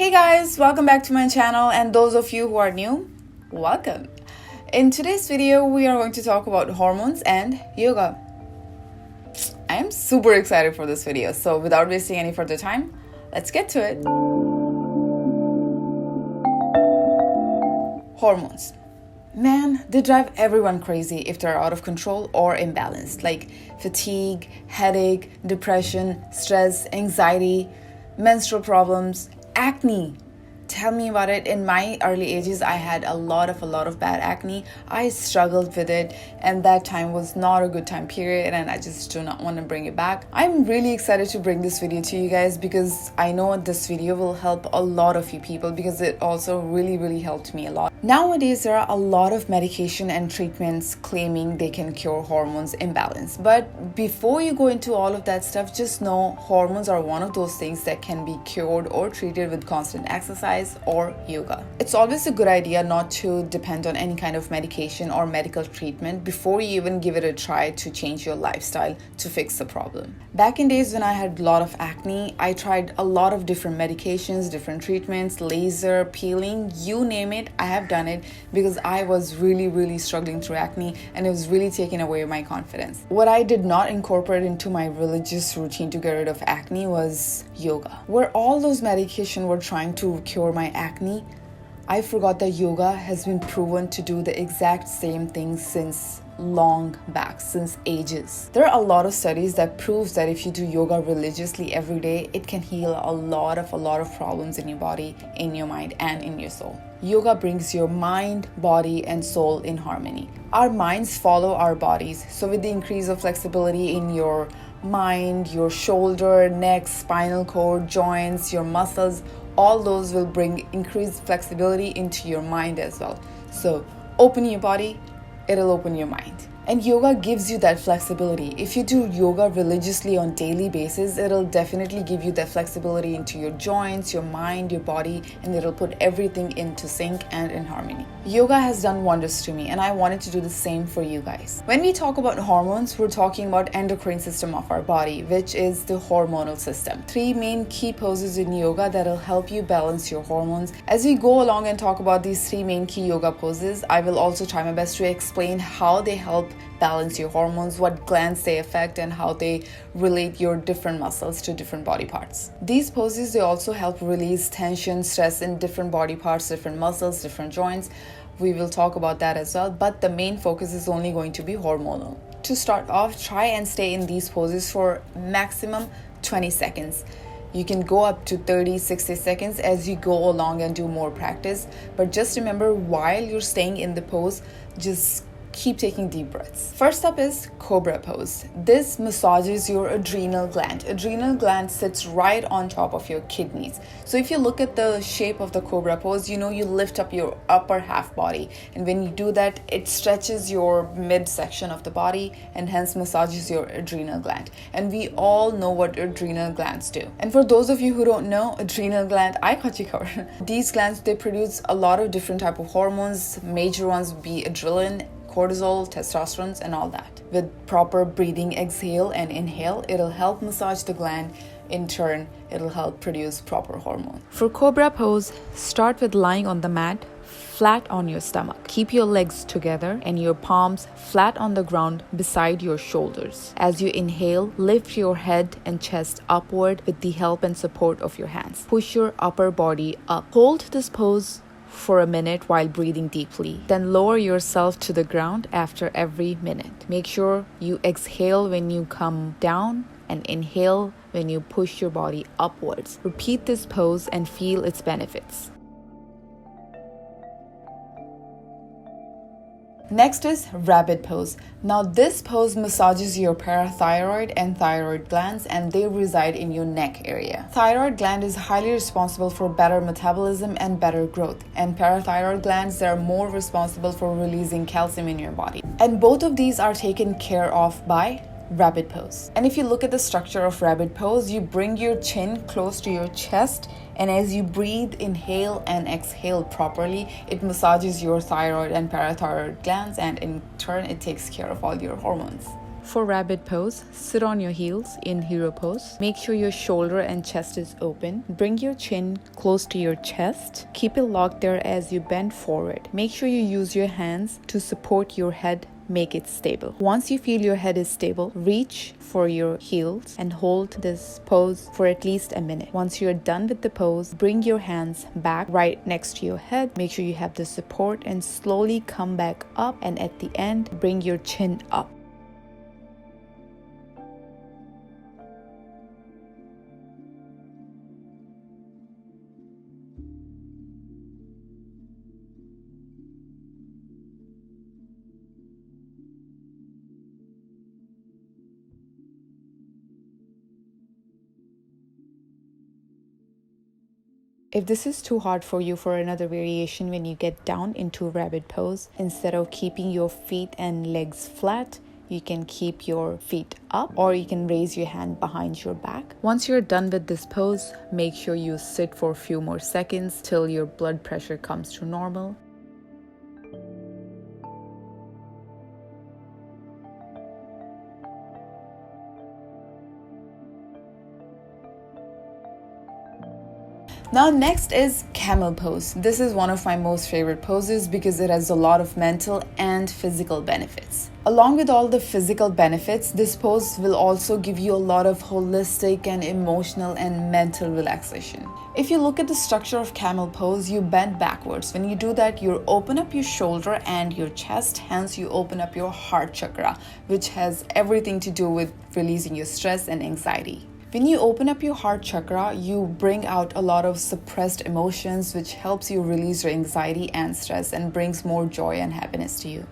Hey guys, welcome back to my channel, and those of you who are new, welcome. In today's video, we are going to talk about hormones and yoga. I am super excited for this video, so without wasting any further time, let's get to it. Hormones. Man, they drive everyone crazy if they're out of control or imbalanced, like fatigue, headache, depression, stress, anxiety, menstrual problems, acne. Tell me about it. In my early ages, I had a lot of bad acne. I struggled with it, and that time was not a good time period, and I just do not want to bring it back. I'm really excited to bring this video to you guys because I know this video will help a lot of you people, because it also really helped me a lot. Nowadays, there are a lot of medication and treatments claiming they can cure hormones imbalance. But before you go into all of that stuff, just know hormones are one of those things that can be cured or treated with constant exercise or yoga. It's always a good idea not to depend on any kind of medication or medical treatment before you even give it a try to change your lifestyle to fix the problem. Back in days when I had a lot of acne, I tried a lot of different medications, different treatments, laser, peeling, you name it, I have done it, because I was really struggling through acne, and it was really taking away my confidence. What I did not incorporate into my religious routine to get rid of acne was yoga. Where all those medications were trying to cure my acne, I forgot that yoga has been proven to do the exact same thing since long back, since ages. There are a lot of studies that proves that if you do yoga religiously every day, it can heal a lot of problems in your body, in your mind, and in your soul. Yoga brings your mind, body, and soul in harmony. Our minds follow our bodies, so with the increase of flexibility in your mind, your shoulder, neck, spinal cord, joints, your muscles, all those will bring increased flexibility into your mind as well. So open your body, it'll open your mind. And yoga gives you that flexibility. If you do yoga religiously on daily basis, it'll definitely give you that flexibility into your joints, your mind, your body, and it'll put everything into sync and in harmony. Yoga has done wonders to me, and I wanted to do the same for you guys. When we talk about hormones, we're talking about endocrine system of our body, which is the hormonal system. 3 main key poses in yoga that'll help you balance your hormones. As we go along and talk about these 3 main key yoga poses, I will also try my best to explain how they help balance your hormones, what glands they affect, and how they relate your different muscles to different body parts. These poses, they also help release tension, stress in different body parts, different muscles, different joints. We will talk about that as well, but the main focus is only going to be hormonal. To start off, try and stay in these poses for maximum 20 seconds. You can go up to 30, 60 seconds as you go along and do more practice, but just remember, while you're staying in the pose, just keep taking deep breaths. First up is cobra pose. This massages your adrenal gland. Adrenal gland sits right on top of your kidneys. So if you look at the shape of the cobra pose, you know you lift up your upper half body. And when you do that, it stretches your midsection of the body and hence massages your adrenal gland. And we all know what adrenal glands do. And for those of you who don't know, adrenal gland, I got you covered. These glands, they produce a lot of different type of hormones. Major ones would be adrenaline, cortisol, testosterone, and all that. With proper breathing, exhale and inhale, it'll help massage the gland. In turn, it'll help produce proper hormone. For cobra pose, start with lying on the mat, flat on your stomach. Keep your legs together and your palms flat on the ground beside your shoulders. As you inhale, lift your head and chest upward with the help and support of your hands. Push your upper body up. Hold this pose for a minute while breathing deeply. Then lower yourself to the ground after every minute. Make sure you exhale when you come down and inhale when you push your body upwards. Repeat this pose and feel its benefits. Next is rabbit pose. Now this pose massages your parathyroid and thyroid glands, and they reside in your neck area. Thyroid gland is highly responsible for better metabolism and better growth, and parathyroid glands, they are more responsible for releasing calcium in your body. And both of these are taken care of by rabbit pose. And if you look at the structure of rabbit pose, you bring your chin close to your chest, and as you breathe, inhale and exhale properly, it massages your thyroid and parathyroid glands, and in turn it takes care of all your hormones. For rabbit pose, sit on your heels in hero pose. Make sure your shoulder and chest is open. Bring your chin close to your chest. Keep it locked there as you bend forward. Make sure you use your hands to support your head. Make it stable. Once you feel your head is stable, reach for your heels and hold this pose for at least a minute. Once you're done with the pose, bring your hands back right next to your head. Make sure you have the support and slowly come back up, and at the end, bring your chin up. If this is too hard for you, for another variation, when you get down into rabbit pose, instead of keeping your feet and legs flat, you can keep your feet up, or you can raise your hand behind your back. Once you're done with this pose, make sure you sit for a few more seconds till your blood pressure comes to normal. Now next is camel pose. This is one of my most favorite poses because it has a lot of mental and physical benefits. Along with all the physical benefits, this pose will also give you a lot of holistic and emotional and mental relaxation. If you look at the structure of camel pose, you bend backwards. When you do that, you open up your shoulder and your chest, hence you open up your heart chakra, which has everything to do with releasing your stress and anxiety. When you open up your heart chakra, you bring out a lot of suppressed emotions, which helps you release your anxiety and stress and brings more joy and happiness to you.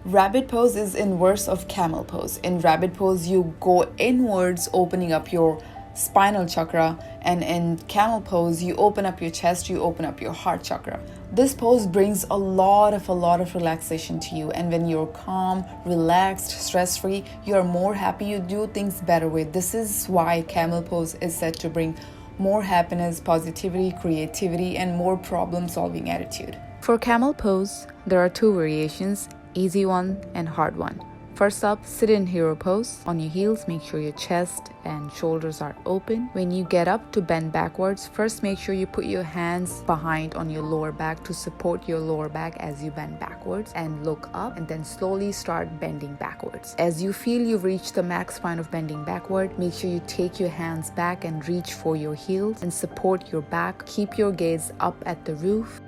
Rabbit pose is inverse of camel pose. In rabbit pose, you go inwards, opening up your spinal chakra, and in camel pose, you open up your chest, you open up your heart chakra. This pose brings a lot of relaxation to you, and when you're calm, relaxed, stress-free, you are more happy, you do things better with. This is why camel pose is said to bring more happiness, positivity, creativity, and more problem-solving attitude. For camel pose, there are two variations, easy one and hard one. First up, sit in hero pose. On your heels, make sure your chest and shoulders are open. When you get up to bend backwards, first make sure you put your hands behind on your lower back to support your lower back as you bend backwards, and look up, and then slowly start bending backwards. As you feel you've reached the max point of bending backward, make sure you take your hands back and reach for your heels and support your back. Keep your gaze up at the roof.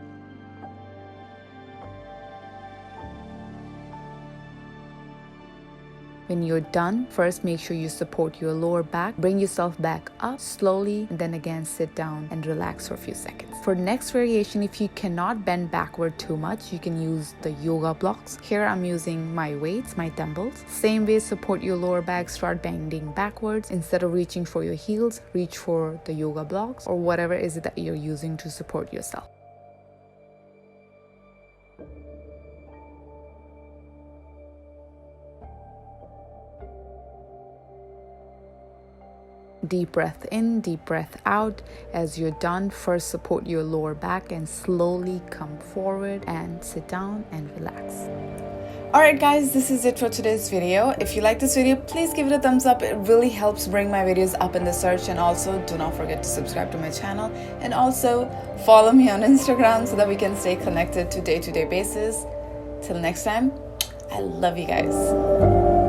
When you're done, first make sure you support your lower back, bring yourself back up slowly, and then again sit down and relax for a few seconds. For next variation, if you cannot bend backward too much, you can use the yoga blocks. Here I'm using my weights, my dumbbells. Same way, support your lower back, start bending backwards. Instead of reaching for your heels, reach for the yoga blocks or whatever is it that you're using to support yourself. Deep breath in, deep breath out. As you're done, first support your lower back and slowly come forward and sit down and relax. Alright guys, this is it for today's video. If you like this video, please give it a thumbs up. It really helps bring my videos up in the search, and also do not forget to subscribe to my channel, and also follow me on Instagram so that we can stay connected to day-to-day basis. Till next time, I love you guys.